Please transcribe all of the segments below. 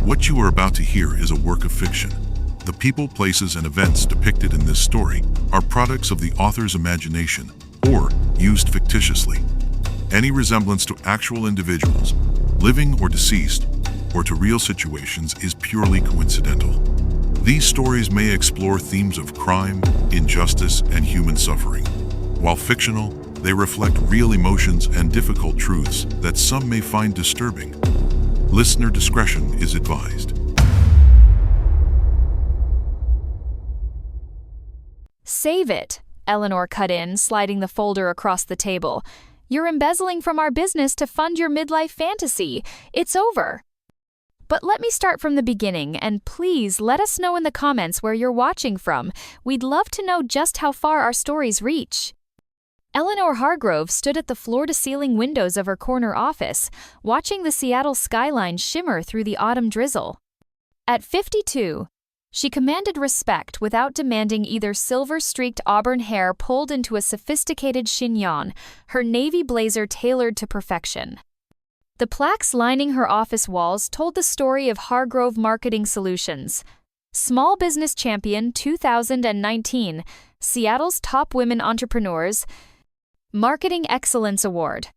What you are about to hear is a work of fiction. The people, places, and events depicted in this story are products of the author's imagination or used fictitiously. Any resemblance to actual individuals, living or deceased, or to real situations is purely coincidental. These stories may explore themes of crime, injustice, and human suffering. While fictional, they reflect real emotions and difficult truths that some may find disturbing. Listener discretion is advised. Save it, Eleanor cut in, sliding the folder across the table. You're embezzling from our business to fund your midlife fantasy. It's over. But let me start from the beginning, and please let us know in the comments where you're watching from. We'd love to know just how far our stories reach. Eleanor Hargrove stood at the floor-to-ceiling windows of her corner office, watching the Seattle skyline shimmer through the autumn drizzle. At 52, she commanded respect without demanding either silver-streaked auburn hair pulled into a sophisticated chignon, her navy blazer tailored to perfection. The plaques lining her office walls told the story of Hargrove Marketing Solutions. Small Business Champion 2019, Seattle's Top Women Entrepreneurs, Marketing Excellence Award.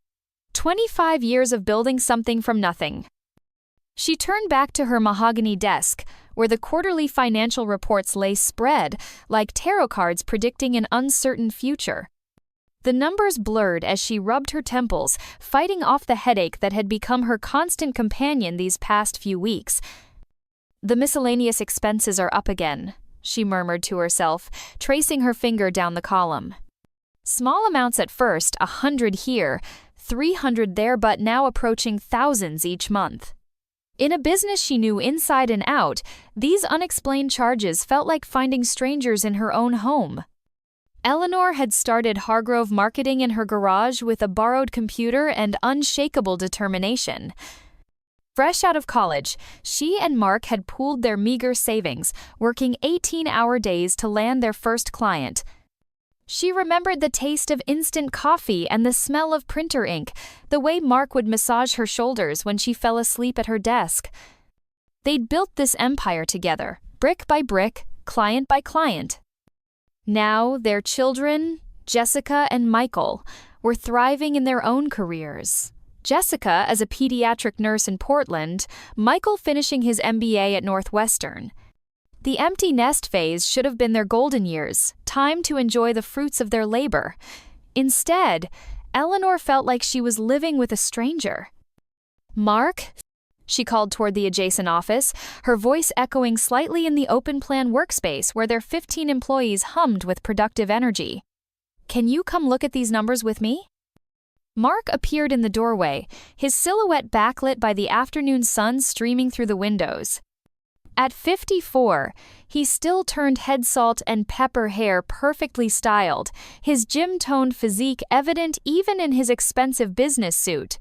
25 years of building something from nothing. She turned back to her mahogany desk, where the quarterly financial reports lay spread like tarot cards predicting an uncertain future. The numbers blurred as she rubbed her temples, fighting off the headache that had become her constant companion these past few weeks. The miscellaneous expenses are up again, she murmured to herself, tracing her finger down the column. Small amounts at first, 100 here, 300 there, but now approaching thousands each month. In a business she knew inside and out, these unexplained charges felt like finding strangers in her own home. Eleanor had started Hargrove Marketing in her garage with a borrowed computer and unshakable determination. Fresh out of college, she and Mark had pooled their meager savings, working 18-hour days to land their first client. She remembered the taste of instant coffee and the smell of printer ink, the way Mark would massage her shoulders when she fell asleep at her desk. They'd built this empire together, brick by brick, client by client. Now, their children, Jessica and Michael, were thriving in their own careers. Jessica as a pediatric nurse in Portland, Michael finishing his MBA at Northwestern. The empty nest phase should have been their golden years, time to enjoy the fruits of their labor. Instead, Eleanor felt like she was living with a stranger. "Mark?" she called toward the adjacent office, her voice echoing slightly in the open-plan workspace where their 15 employees hummed with productive energy. "Can you come look at these numbers with me?" Mark appeared in the doorway, his silhouette backlit by the afternoon sun streaming through the windows. At 54, he still turned head salt and pepper hair perfectly styled, his gym-toned physique evident even in his expensive business suit.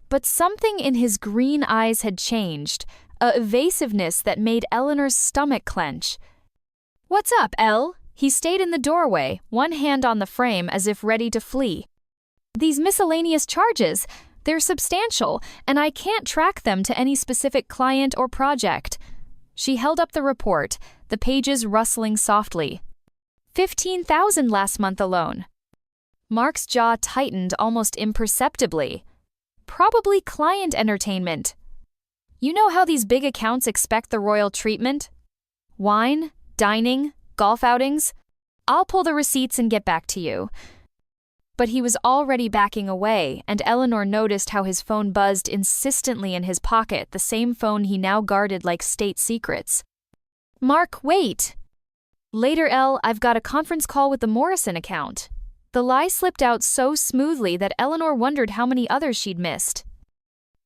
But something in his green eyes had changed, a evasiveness that made Eleanor's stomach clench. "What's up, Elle?" He stayed in the doorway, one hand on the frame as if ready to flee. "These miscellaneous charges, they're substantial, and I can't track them to any specific client or project." She held up the report, the pages rustling softly. 15,000 last month alone. Mark's jaw tightened almost imperceptibly. Probably client entertainment. You know how these big accounts expect the royal treatment? Wine, dining, golf outings? I'll pull the receipts and get back to you. But he was already backing away, and Eleanor noticed how his phone buzzed insistently in his pocket, the same phone he now guarded like state secrets. "Mark, wait!" "Later, Elle, I've got a conference call with the Morrison account." The lie slipped out so smoothly that Eleanor wondered how many others she'd missed.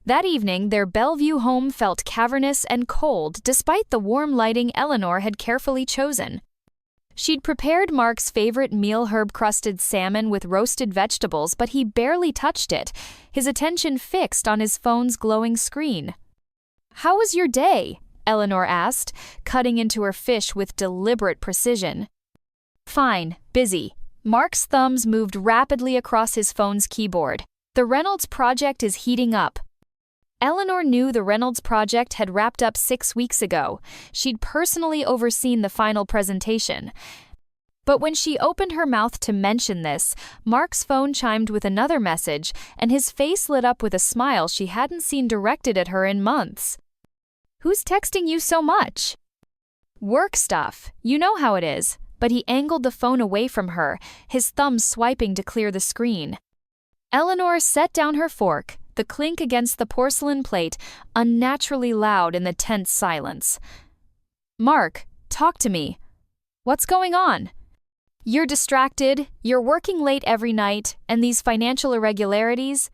That evening, their Bellevue home felt cavernous and cold despite the warm lighting Eleanor had carefully chosen. She'd prepared Mark's favorite meal herb-crusted salmon with roasted vegetables, but he barely touched it, his attention fixed on his phone's glowing screen. "How was your day?" Eleanor asked, cutting into her fish with deliberate precision. "Fine, busy." Mark's thumbs moved rapidly across his phone's keyboard. "The Reynolds project is heating up." Eleanor knew the Reynolds project had wrapped up 6 weeks ago. She'd personally overseen the final presentation. But when she opened her mouth to mention this, Mark's phone chimed with another message, and his face lit up with a smile she hadn't seen directed at her in months. "Who's texting you so much?" "Work stuff. You know how it is." But he angled the phone away from her, his thumb swiping to clear the screen. Eleanor set down her fork, the clink against the porcelain plate unnaturally loud in the tense silence. "Mark, talk to me. What's going on? You're distracted, you're working late every night, and these financial irregularities?"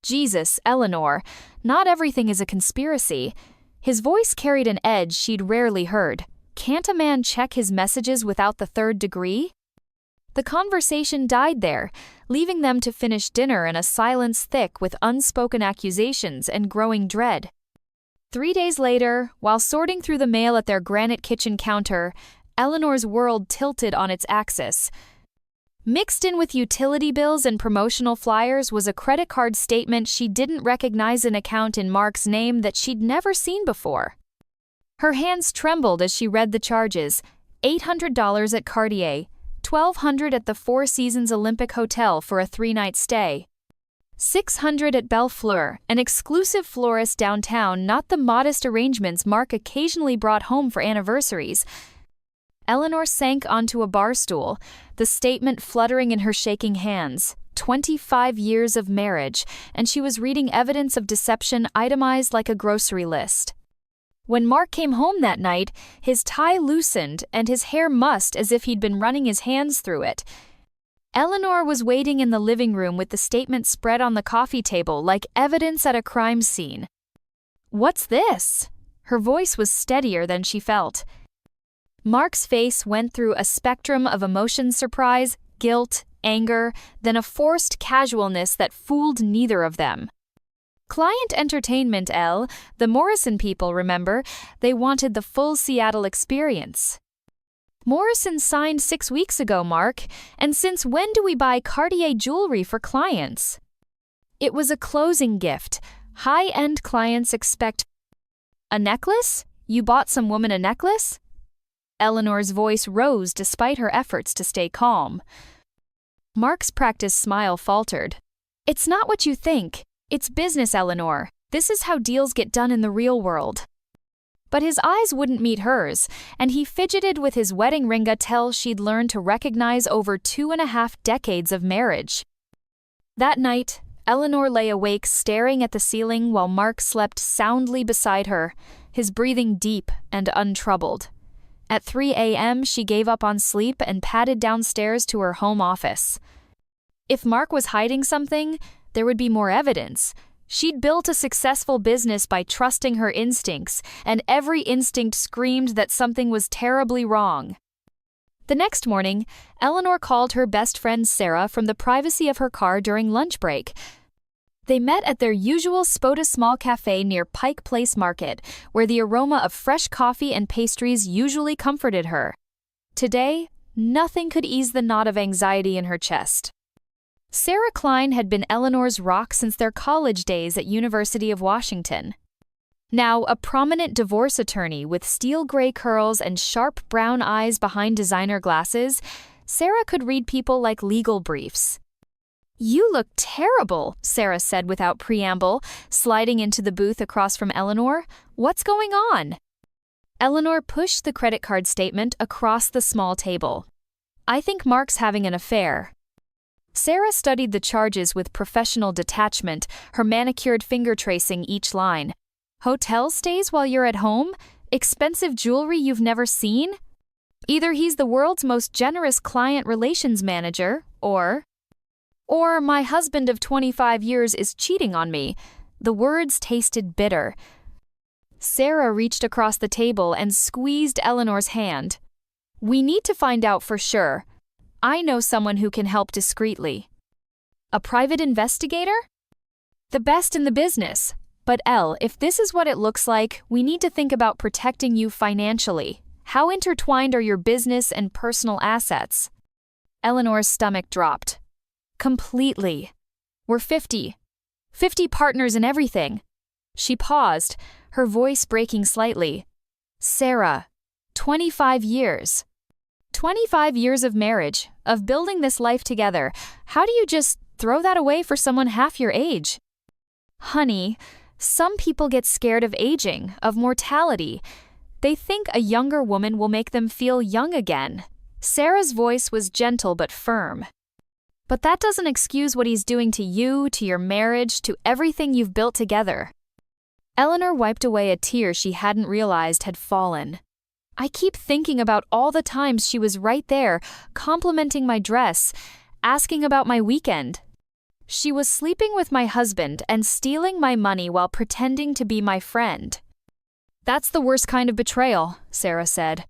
"Jesus, Eleanor, not everything is a conspiracy." His voice carried an edge she'd rarely heard. Can't a man check his messages without the third degree? The conversation died there, leaving them to finish dinner in a silence thick with unspoken accusations and growing dread. 3 days later, while sorting through the mail at their granite kitchen counter, Eleanor's world tilted on its axis. Mixed in with utility bills and promotional flyers was a credit card statement she didn't recognize an account in Mark's name that she'd never seen before. Her hands trembled as she read the charges: $800 at Cartier, $1,200 at the Four Seasons Olympic Hotel for a 3-night stay, $600 at Belle Fleur, an exclusive florist downtown, not the modest arrangements Mark occasionally brought home for anniversaries. Eleanor sank onto a bar stool, the statement fluttering in her shaking hands. 25 years of marriage, and she was reading evidence of deception itemized like a grocery list. When Mark came home that night, his tie loosened and his hair mussed as if he'd been running his hands through it. Eleanor was waiting in the living room with the statement spread on the coffee table like evidence at a crime scene. "What's this?" Her voice was steadier than she felt. Mark's face went through a spectrum of emotion: surprise, guilt, anger, then a forced casualness that fooled neither of them. Client entertainment, Elle. The Morrison people, remember? They wanted the full Seattle experience. "Morrison signed 6 weeks ago, Mark. And since when do we buy Cartier jewelry for clients?" "It was a closing gift. High-end clients expect..." "A necklace? You bought some woman a necklace?" Eleanor's voice rose despite her efforts to stay calm. Mark's practiced smile faltered. "It's not what you think. It's business, Eleanor. This is how deals get done in the real world." But his eyes wouldn't meet hers, and he fidgeted with his wedding ring, a tell she'd learned to recognize over 2.5 decades of marriage. That night, Eleanor lay awake staring at the ceiling while Mark slept soundly beside her, his breathing deep and untroubled. At 3 a.m., she gave up on sleep and padded downstairs to her home office. If Mark was hiding something, there would be more evidence. She'd built a successful business by trusting her instincts, and every instinct screamed that something was terribly wrong. The next morning, Eleanor called her best friend Sarah from the privacy of her car during lunch break. They met at their usual Spoda small cafe near Pike Place Market, where the aroma of fresh coffee and pastries usually comforted her. Today, nothing could ease the knot of anxiety in her chest. Sarah Klein had been Eleanor's rock since their college days at University of Washington. Now a prominent divorce attorney with steel gray curls and sharp brown eyes behind designer glasses, Sarah could read people like legal briefs. "You look terrible," Sarah said without preamble, sliding into the booth across from Eleanor. "What's going on?" Eleanor pushed the credit card statement across the small table. "I think Mark's having an affair." Sarah studied the charges with professional detachment, her manicured finger tracing each line. "Hotel stays while you're at home? Expensive jewelry you've never seen? Either he's the world's most generous client relations manager, or my husband of 25 years is cheating on me." The words tasted bitter. Sarah reached across the table and squeezed Eleanor's hand. "We need to find out for sure. I know someone who can help discreetly." "A private investigator?" "The best in the business. But Elle, if this is what it looks like, we need to think about protecting you financially. How intertwined are your business and personal assets?" Eleanor's stomach dropped. "Completely. We're 50 partners in everything. She paused, her voice breaking slightly. Sarah, 25 years. 25 years of marriage, of building this life together. How do you just throw that away for someone half your age? Honey, some people get scared of aging, of mortality. They think a younger woman will make them feel young again. Sarah's voice was gentle but firm. But that doesn't excuse what he's doing to you, to your marriage, to everything you've built together. Eleanor wiped away a tear she hadn't realized had fallen. I keep thinking about all the times she was right there, complimenting my dress, asking about my weekend. She was sleeping with my husband and stealing my money while pretending to be my friend. That's the worst kind of betrayal, Sarah said.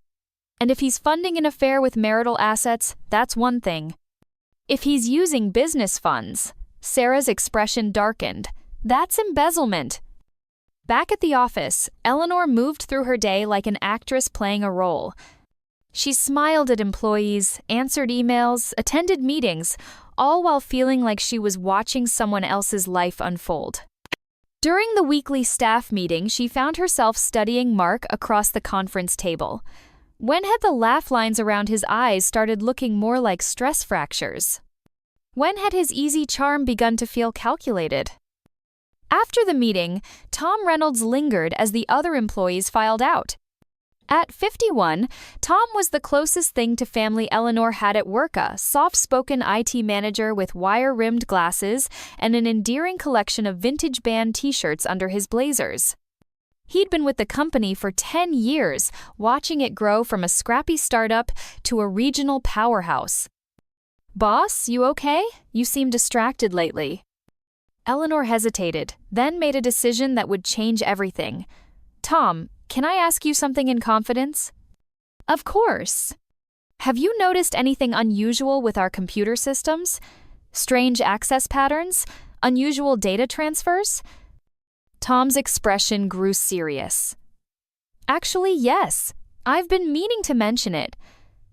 And if he's funding an affair with marital assets, that's one thing. If he's using business funds, Sarah's expression darkened. That's embezzlement. Back at the office, Eleanor moved through her day like an actress playing a role. She smiled at employees, answered emails, attended meetings, all while feeling like she was watching someone else's life unfold. During the weekly staff meeting, she found herself studying Mark across the conference table. When had the laugh lines around his eyes started looking more like stress fractures? When had his easy charm begun to feel calculated? After the meeting, Tom Reynolds lingered as the other employees filed out. At 51, Tom was the closest thing to family Eleanor had at work, a soft-spoken IT manager with wire-rimmed glasses and an endearing collection of vintage band t-shirts under his blazers. He'd been with the company for 10 years, watching it grow from a scrappy startup to a regional powerhouse. "Boss, you okay? You seem distracted lately." Eleanor hesitated, then made a decision that would change everything. "Tom, can I ask you something in confidence?" "Of course." "Have you noticed anything unusual with our computer systems? Strange access patterns? Unusual data transfers?" Tom's expression grew serious. "Actually, yes. I've been meaning to mention it.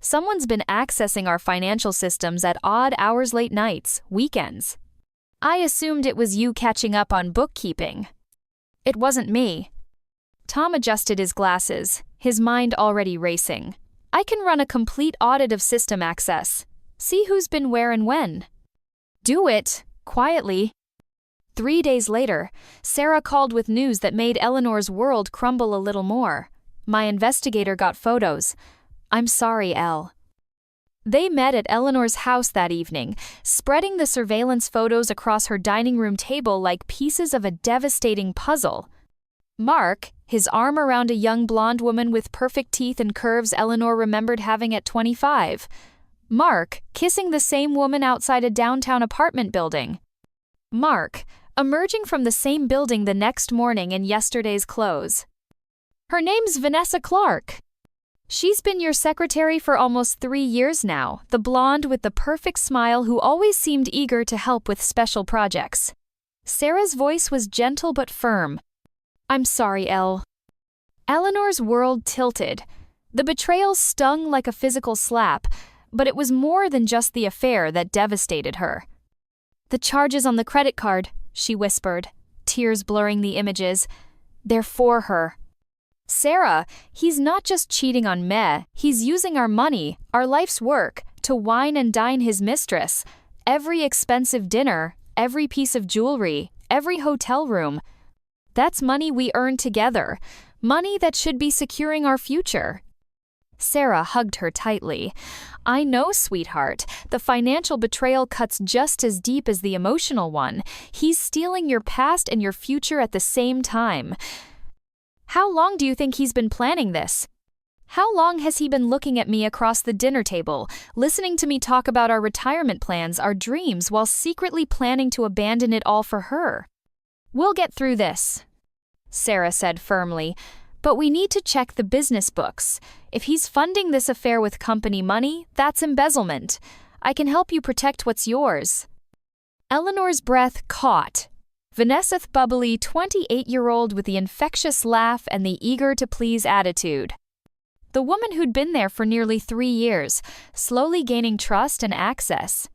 Someone's been accessing our financial systems at odd hours, late nights, weekends. I assumed it was you catching up on bookkeeping." "It wasn't me." Tom adjusted his glasses, his mind already racing. "I can run a complete audit of system access. See who's been where and when." "Do it, quietly." 3 days later, Sarah called with news that made Eleanor's world crumble a little more. "My investigator got photos. I'm sorry, Elle." They met at Eleanor's house that evening, spreading the surveillance photos across her dining room table like pieces of a devastating puzzle. Mark, his arm around a young blonde woman with perfect teeth and curves Eleanor remembered having at 25. Mark, kissing the same woman outside a downtown apartment building. Mark, emerging from the same building the next morning in yesterday's clothes. "Her name's Vanessa Clark. She's been your secretary for almost 3 years now, the blonde with the perfect smile who always seemed eager to help with special projects." Sarah's voice was gentle but firm. "I'm sorry, Elle." Eleanor's world tilted. The betrayal stung like a physical slap, but it was more than just the affair that devastated her. "The charges on the credit card," she whispered, tears blurring the images. "They're for her." "Sarah, he's not just cheating on me, he's using our money, our life's work, to wine and dine his mistress. Every expensive dinner, every piece of jewelry, every hotel room. That's money we earned together, money that should be securing our future." Sarah hugged her tightly. "I know, sweetheart, the financial betrayal cuts just as deep as the emotional one. He's stealing your past and your future at the same time. How long do you think he's been planning this? How long has he been looking at me across the dinner table, listening to me talk about our retirement plans, our dreams, while secretly planning to abandon it all for her?" "We'll get through this," Sarah said firmly, "but we need to check the business books. If he's funding this affair with company money, that's embezzlement. I can help you protect what's yours." Eleanor's breath caught. Vanessa, bubbly 28-year-old with the infectious laugh and the eager-to-please attitude. The woman who'd been there for nearly 3 years, slowly gaining trust and access.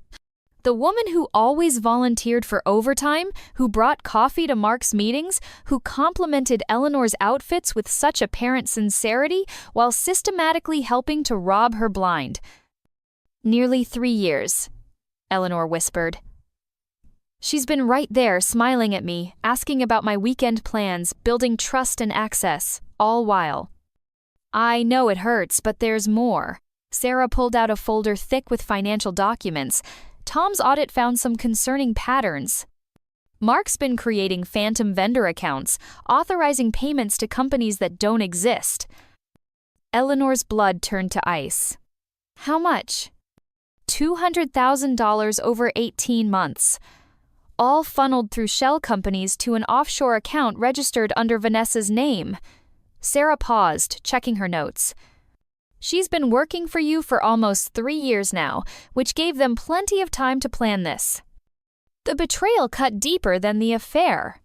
The woman who always volunteered for overtime, who brought coffee to Mark's meetings, who complimented Eleanor's outfits with such apparent sincerity while systematically helping to rob her blind. "Nearly 3 years," Eleanor whispered. "She's been right there smiling at me, asking about my weekend plans, building trust and access, all while." "I know it hurts, but there's more." Sarah pulled out a folder thick with financial documents. Tom's audit found some concerning patterns. Mark's been creating phantom vendor accounts, authorizing payments to companies that don't exist. Eleanor's blood turned to ice. "How much?" $200,000 over 18 months. All funneled through shell companies to an offshore account registered under Vanessa's name. Sarah paused, checking her notes. "She's been working for you for almost 3 years now, which gave them plenty of time to plan this." The betrayal cut deeper than the affair.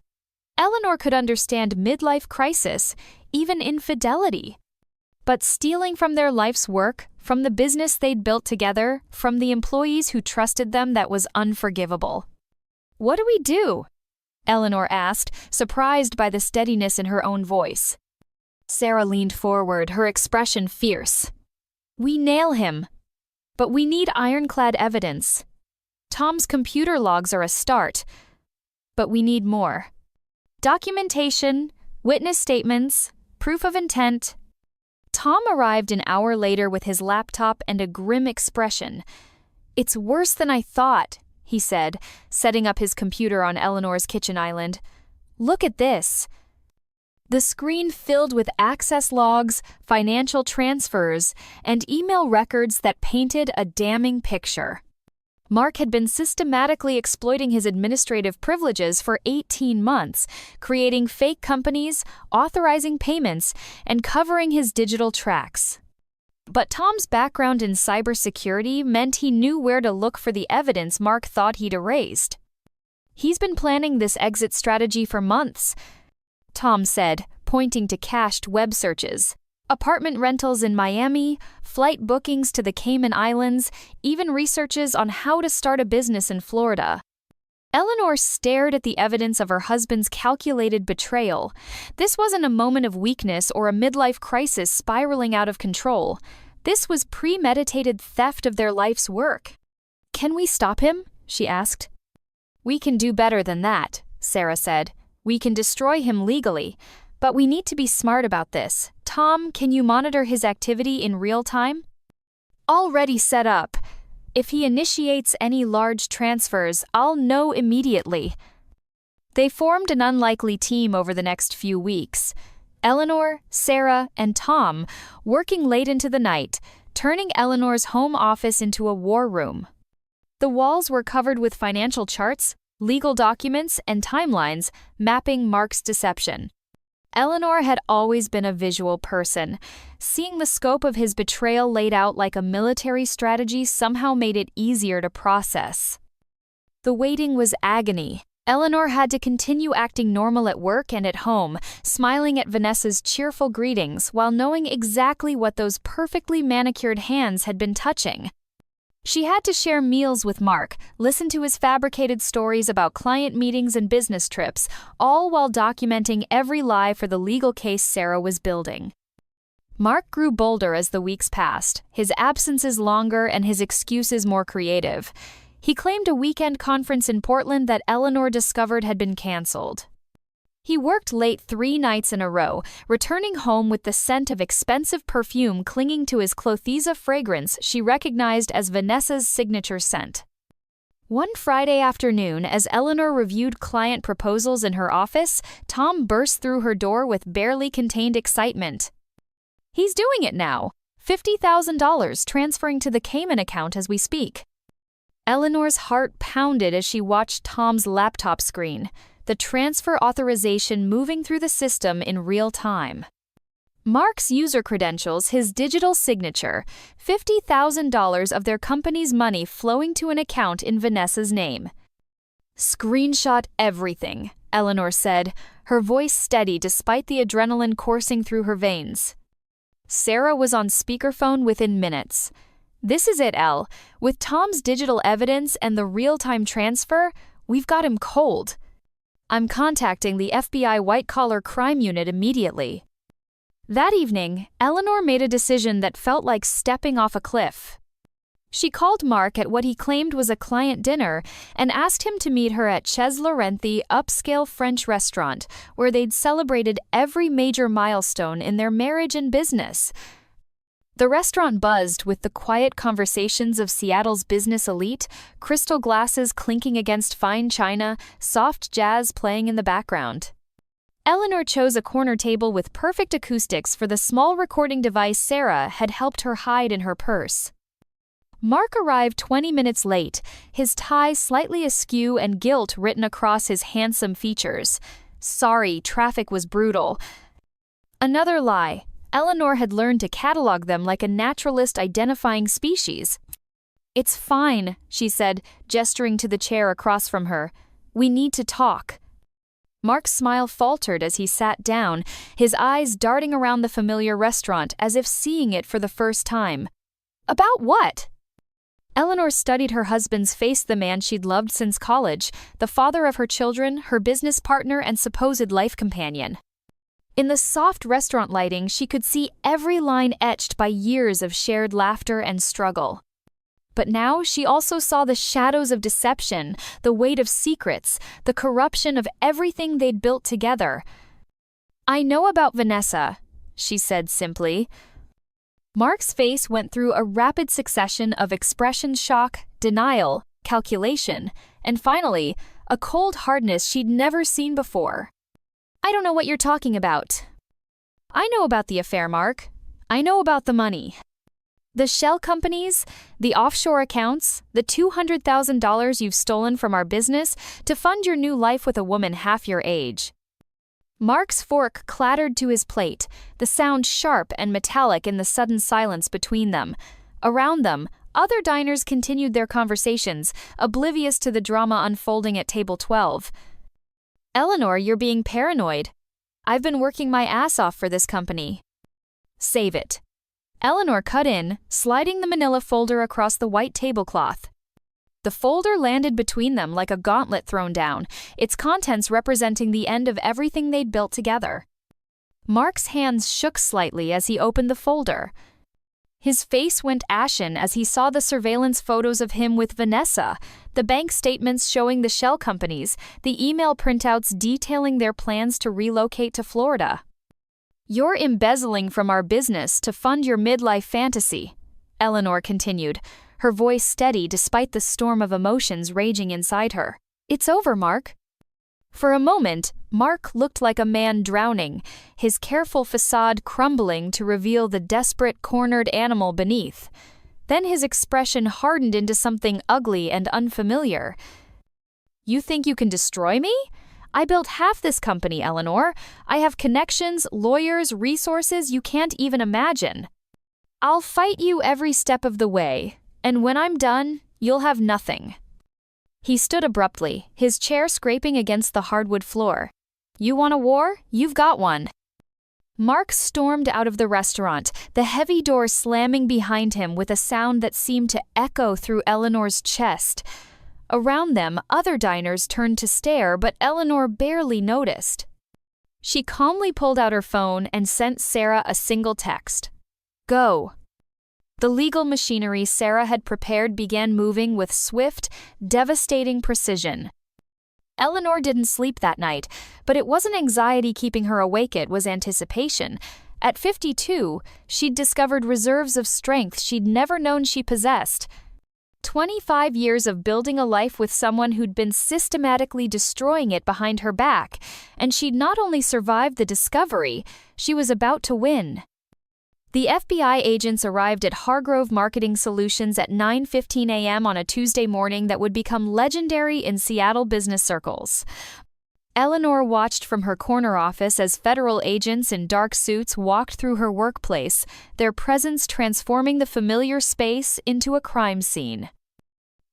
Eleanor could understand midlife crisis, even infidelity. But stealing from their life's work, from the business they'd built together, from the employees who trusted them, that was unforgivable. "What do we do?" Eleanor asked, surprised by the steadiness in her own voice. Sarah leaned forward, her expression fierce. "We nail him. But we need ironclad evidence. Tom's computer logs are a start, but we need more. Documentation, witness statements, proof of intent." Tom arrived an hour later with his laptop and a grim expression. "It's worse than I thought," he said, setting up his computer on Eleanor's kitchen island. "Look at this." The screen filled with access logs, financial transfers, and email records that painted a damning picture. Mark had been systematically exploiting his administrative privileges for 18 months, creating fake companies, authorizing payments, and covering his digital tracks. But Tom's background in cybersecurity meant he knew where to look for the evidence Mark thought he'd erased. "He's been planning this exit strategy for months," Tom said, pointing to cached web searches. "Apartment rentals in Miami, flight bookings to the Cayman Islands, even researches on how to start a business in Florida." Eleanor stared at the evidence of her husband's calculated betrayal. This wasn't a moment of weakness or a midlife crisis spiraling out of control. This was premeditated theft of their life's work. "Can we stop him?" she asked. "We can do better than that," Sarah said. "We can destroy him legally. But we need to be smart about this. Tom, can you monitor his activity in real time?" "Already set up. If he initiates any large transfers, I'll know immediately." They formed an unlikely team over the next few weeks. Eleanor, Sarah, and Tom, working late into the night, turning Eleanor's home office into a war room. The walls were covered with financial charts, legal documents, and timelines mapping Mark's deception. Eleanor had always been a visual person. Seeing the scope of his betrayal laid out like a military strategy somehow made it easier to process. The waiting was agony. Eleanor had to continue acting normal at work and at home, smiling at Vanessa's cheerful greetings while knowing exactly what those perfectly manicured hands had been touching. She had to share meals with Mark, listen to his fabricated stories about client meetings and business trips, all while documenting every lie for the legal case Sarah was building. Mark grew bolder as the weeks passed, his absences longer and his excuses more creative. He claimed a weekend conference in Portland that Eleanor discovered had been canceled. He worked late 3 nights in a row, returning home with the scent of expensive perfume clinging to his Clothiza fragrance she recognized as Vanessa's signature scent. One Friday afternoon, as Eleanor reviewed client proposals in her office, Tom burst through her door with barely contained excitement. "He's doing it now! $50,000 transferring to the Cayman account as we speak." Eleanor's heart pounded as she watched Tom's laptop screen, the transfer authorization moving through the system in real time. Mark's user credentials, his digital signature, $50,000 of their company's money flowing to an account in Vanessa's name. "Screenshot everything," Eleanor said, her voice steady despite the adrenaline coursing through her veins. Sarah was on speakerphone within minutes. This is it, Elle. With Tom's digital evidence and the real-time transfer, we've got him cold. I'm contacting the FBI white-collar crime unit immediately. That evening, Eleanor made a decision that felt like stepping off a cliff. She called Mark at what he claimed was a client dinner and asked him to meet her at Chez Laurenti upscale French restaurant, where they'd celebrated every major milestone in their marriage and business. The restaurant buzzed with the quiet conversations of Seattle's business elite, crystal glasses clinking against fine china, soft jazz playing in the background. Eleanor chose a corner table with perfect acoustics for the small recording device Sarah had helped her hide in her purse. Mark arrived 20 minutes late, his tie slightly askew and guilt written across his handsome features. Sorry, traffic was brutal. Another lie. Eleanor had learned to catalog them like a naturalist identifying species. It's fine, she said, gesturing to the chair across from her. We need to talk. Mark's smile faltered as he sat down, his eyes darting around the familiar restaurant as if seeing it for the first time. About what? Eleanor studied her husband's face, the man she'd loved since college, the father of her children, her business partner, and supposed life companion. In the soft restaurant lighting, she could see every line etched by years of shared laughter and struggle. But now she also saw the shadows of deception, the weight of secrets, the corruption of everything they'd built together. I know about Vanessa, she said simply. Mark's face went through a rapid succession of expression shock, denial, calculation, and finally, a cold hardness she'd never seen before. I don't know what you're talking about. I know about the affair, Mark. I know about the money. The shell companies, the offshore accounts, the $200,000 you've stolen from our business to fund your new life with a woman half your age. Mark's fork clattered to his plate, the sound sharp and metallic in the sudden silence between them. Around them, other diners continued their conversations, oblivious to the drama unfolding at table 12. Eleanor, you're being paranoid. I've been working my ass off for this company. Save it. Eleanor cut in, sliding the manila folder across the white tablecloth. The folder landed between them like a gauntlet thrown down, its contents representing the end of everything they'd built together. Mark's hands shook slightly as he opened the folder. His face went ashen as he saw the surveillance photos of him with Vanessa, the bank statements showing the shell companies, the email printouts detailing their plans to relocate to Florida. You're embezzling from our business to fund your midlife fantasy, Eleanor continued, her voice steady despite the storm of emotions raging inside her. It's over, Mark. For a moment, Mark looked like a man drowning, his careful facade crumbling to reveal the desperate, cornered animal beneath. Then his expression hardened into something ugly and unfamiliar. You think you can destroy me? I built half this company, Eleanor. I have connections, lawyers, resources you can't even imagine. I'll fight you every step of the way, and when I'm done, you'll have nothing. He stood abruptly, his chair scraping against the hardwood floor. You want a war? You've got one. Mark stormed out of the restaurant, the heavy door slamming behind him with a sound that seemed to echo through Eleanor's chest. Around them, other diners turned to stare, but Eleanor barely noticed. She calmly pulled out her phone and sent Sarah a single text. Go. The legal machinery Sarah had prepared began moving with swift, devastating precision. Eleanor didn't sleep that night, but it wasn't anxiety keeping her awake, it was anticipation. At 52, she'd discovered reserves of strength she'd never known she possessed. 25 years of building a life with someone who'd been systematically destroying it behind her back, and she'd not only survived the discovery, she was about to win. The FBI agents arrived at Hargrove Marketing Solutions at 9:15 a.m. on a Tuesday morning that would become legendary in Seattle business circles. Eleanor watched from her corner office as federal agents in dark suits walked through her workplace, their presence transforming the familiar space into a crime scene.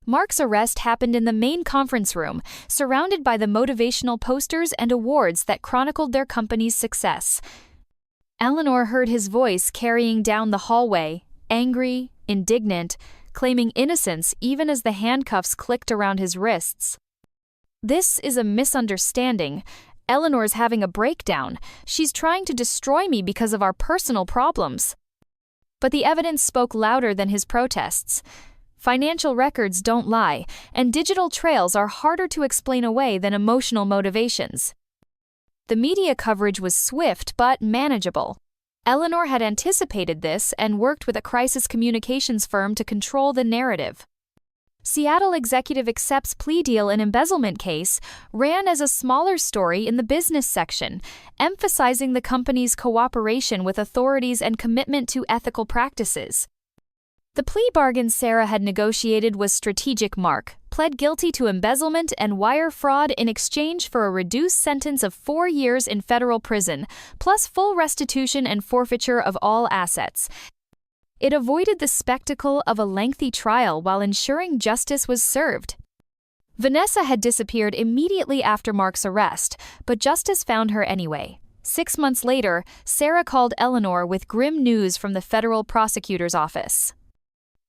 Mark's arrest happened in the main conference room, surrounded by the motivational posters and awards that chronicled their company's success. Eleanor heard his voice carrying down the hallway, angry, indignant, claiming innocence even as the handcuffs clicked around his wrists. "This is a misunderstanding. Eleanor's having a breakdown. She's trying to destroy me because of our personal problems." But the evidence spoke louder than his protests. Financial records don't lie, and digital trails are harder to explain away than emotional motivations. The media coverage was swift but manageable. Eleanor had anticipated this and worked with a crisis communications firm to control the narrative. "Seattle executive accepts plea deal in embezzlement case" ran as a smaller story in the business section, emphasizing the company's cooperation with authorities and commitment to ethical practices. The plea bargain Sarah had negotiated was strategic. Mark pled guilty to embezzlement and wire fraud in exchange for a reduced sentence of 4 years in federal prison, plus full restitution and forfeiture of all assets. It avoided the spectacle of a lengthy trial while ensuring justice was served. Vanessa had disappeared immediately after Mark's arrest, but justice found her anyway. 6 months later, Sarah called Eleanor with grim news from the federal prosecutor's office.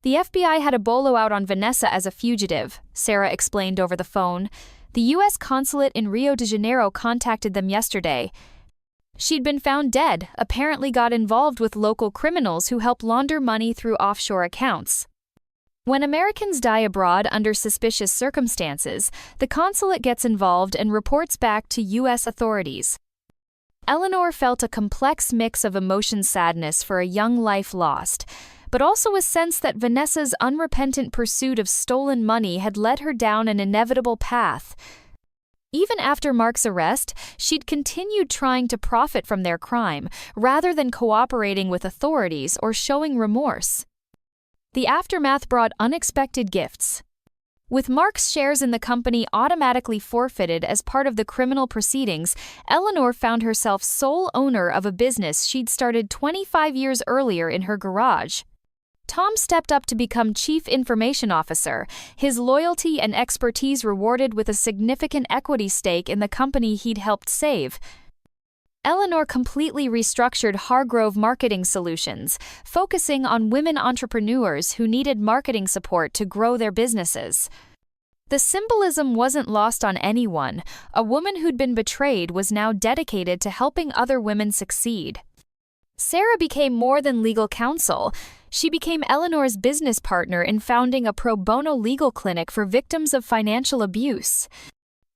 "The FBI had a bolo out on Vanessa as a fugitive," Sarah explained over the phone. "The U.S. consulate in Rio de Janeiro contacted them yesterday. She'd been found dead, apparently got involved with local criminals who help launder money through offshore accounts." When Americans die abroad under suspicious circumstances, the consulate gets involved and reports back to U.S. authorities. Eleanor felt a complex mix of emotion: sadness for a young life lost, but also a sense that Vanessa's unrepentant pursuit of stolen money had led her down an inevitable path. Even after Mark's arrest, she'd continued trying to profit from their crime, rather than cooperating with authorities or showing remorse. The aftermath brought unexpected gifts. With Mark's shares in the company automatically forfeited as part of the criminal proceedings, Eleanor found herself sole owner of a business she'd started 25 years earlier in her garage. Tom stepped up to become Chief Information Officer, his loyalty and expertise rewarded with a significant equity stake in the company he'd helped save. Eleanor completely restructured Hargrove Marketing Solutions, focusing on women entrepreneurs who needed marketing support to grow their businesses. The symbolism wasn't lost on anyone. A woman who'd been betrayed was now dedicated to helping other women succeed. Sarah became more than legal counsel. She became Eleanor's business partner in founding a pro bono legal clinic for victims of financial abuse.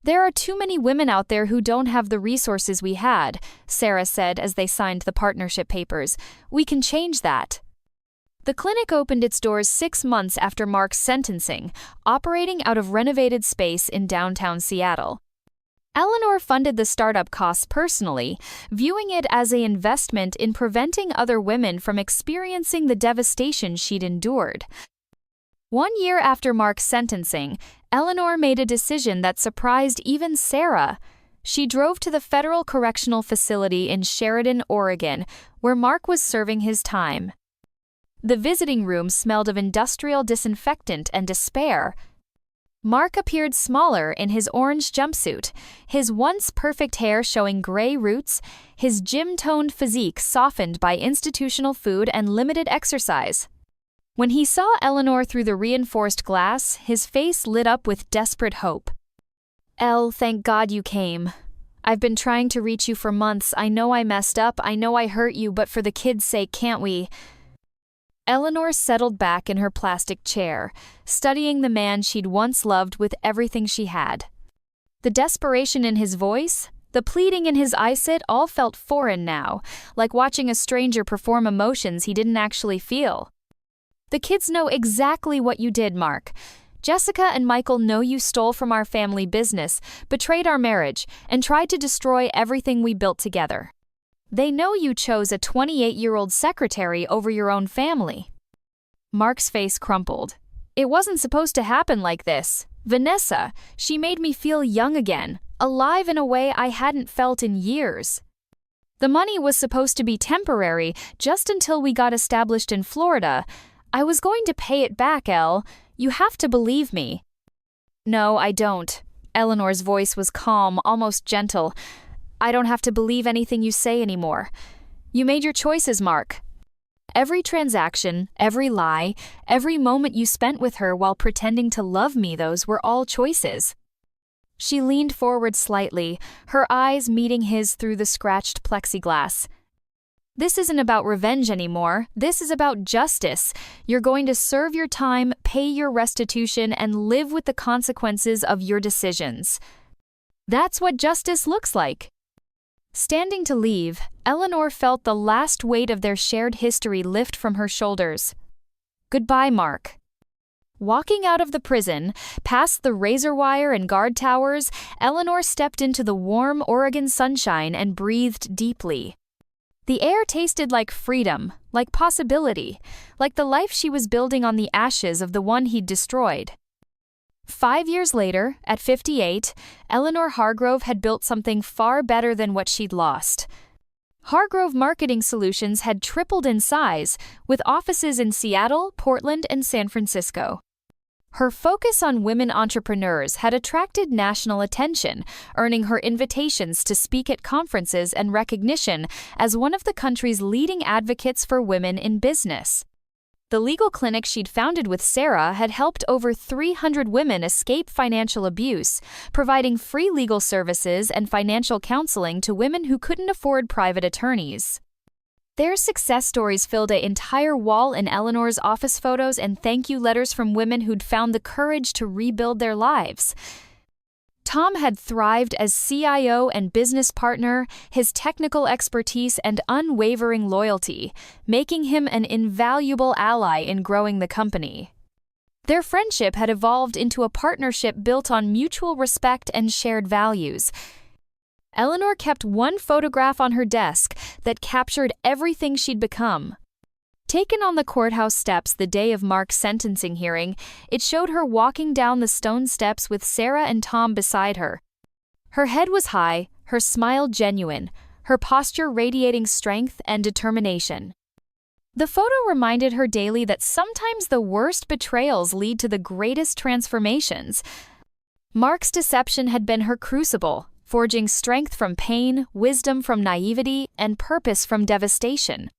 "There are too many women out there who don't have the resources we had," Sarah said as they signed the partnership papers. "We can change that." The clinic opened its doors 6 months after Mark's sentencing, operating out of renovated space in downtown Seattle. Eleanor funded the startup costs personally, viewing it as an investment in preventing other women from experiencing the devastation she'd endured. 1 year after Mark's sentencing, Eleanor made a decision that surprised even Sarah. She drove to the Federal Correctional Facility in Sheridan, Oregon, where Mark was serving his time. The visiting room smelled of industrial disinfectant and despair. Mark appeared smaller in his orange jumpsuit, his once perfect hair showing gray roots, his gym-toned physique softened by institutional food and limited exercise. When he saw Eleanor through the reinforced glass, his face lit up with desperate hope. "Elle, thank God you came. I've been trying to reach you for months. I know I messed up, I know I hurt you, but for the kids' sake, can't we?" Eleanor settled back in her plastic chair, studying the man she'd once loved with everything she had. The desperation in his voice, the pleading in his eyesight all felt foreign now, like watching a stranger perform emotions he didn't actually feel. "The kids know exactly what you did, Mark. Jessica and Michael know you stole from our family business, betrayed our marriage, and tried to destroy everything we built together. They know you chose a 28-year-old secretary over your own family." Mark's face crumpled. "It wasn't supposed to happen like this. Vanessa, she made me feel young again, alive in a way I hadn't felt in years. The money was supposed to be temporary, just until we got established in Florida. I was going to pay it back, Elle. You have to believe me." "No, I don't." Eleanor's voice was calm, almost gentle. "I don't have to believe anything you say anymore. You made your choices, Mark." Every transaction, every lie, every moment you spent with her while pretending to love me, those were all choices. She leaned forward slightly, her eyes meeting his through the scratched plexiglass. This isn't about revenge anymore. This is about justice. You're going to serve your time, pay your restitution, and live with the consequences of your decisions. That's what justice looks like. Standing to leave, Eleanor felt the last weight of their shared history lift from her shoulders. Goodbye, Mark. Walking out of the prison, past the razor wire and guard towers, Eleanor stepped into the warm Oregon sunshine and breathed deeply. The air tasted like freedom, like possibility, like the life she was building on the ashes of the one he'd destroyed. 5 years later, at 58, Eleanor Hargrove had built something far better than what she'd lost. Hargrove Marketing Solutions had tripled in size, with offices in Seattle, Portland, and San Francisco. Her focus on women entrepreneurs had attracted national attention, earning her invitations to speak at conferences and recognition as one of the country's leading advocates for women in business. The legal clinic she'd founded with Sarah had helped over 300 women escape financial abuse, providing free legal services and financial counseling to women who couldn't afford private attorneys. Their success stories filled an entire wall in Eleanor's office photos and thank you letters from women who'd found the courage to rebuild their lives. Tom had thrived as CIO and business partner, his technical expertise and unwavering loyalty, making him an invaluable ally in growing the company. Their friendship had evolved into a partnership built on mutual respect and shared values. Eleanor kept one photograph on her desk that captured everything she'd become. Taken on the courthouse steps the day of Mark's sentencing hearing, it showed her walking down the stone steps with Sarah and Tom beside her. Her head was high, her smile genuine, her posture radiating strength and determination. The photo reminded her daily that sometimes the worst betrayals lead to the greatest transformations. Mark's deception had been her crucible, forging strength from pain, wisdom from naivety, and purpose from devastation.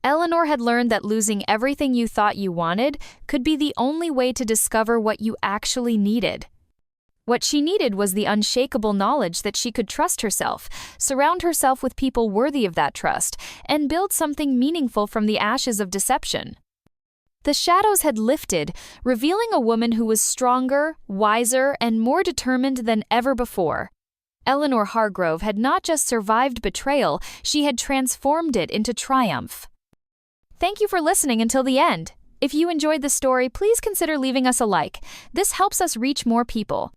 Eleanor had learned that losing everything you thought you wanted could be the only way to discover what you actually needed. What she needed was the unshakable knowledge that she could trust herself, surround herself with people worthy of that trust, and build something meaningful from the ashes of deception. The shadows had lifted, revealing a woman who was stronger, wiser, and more determined than ever before. Eleanor Hargrove had not just survived betrayal, she had transformed it into triumph. Thank you for listening until the end. If you enjoyed the story, please consider leaving us a like. This helps us reach more people.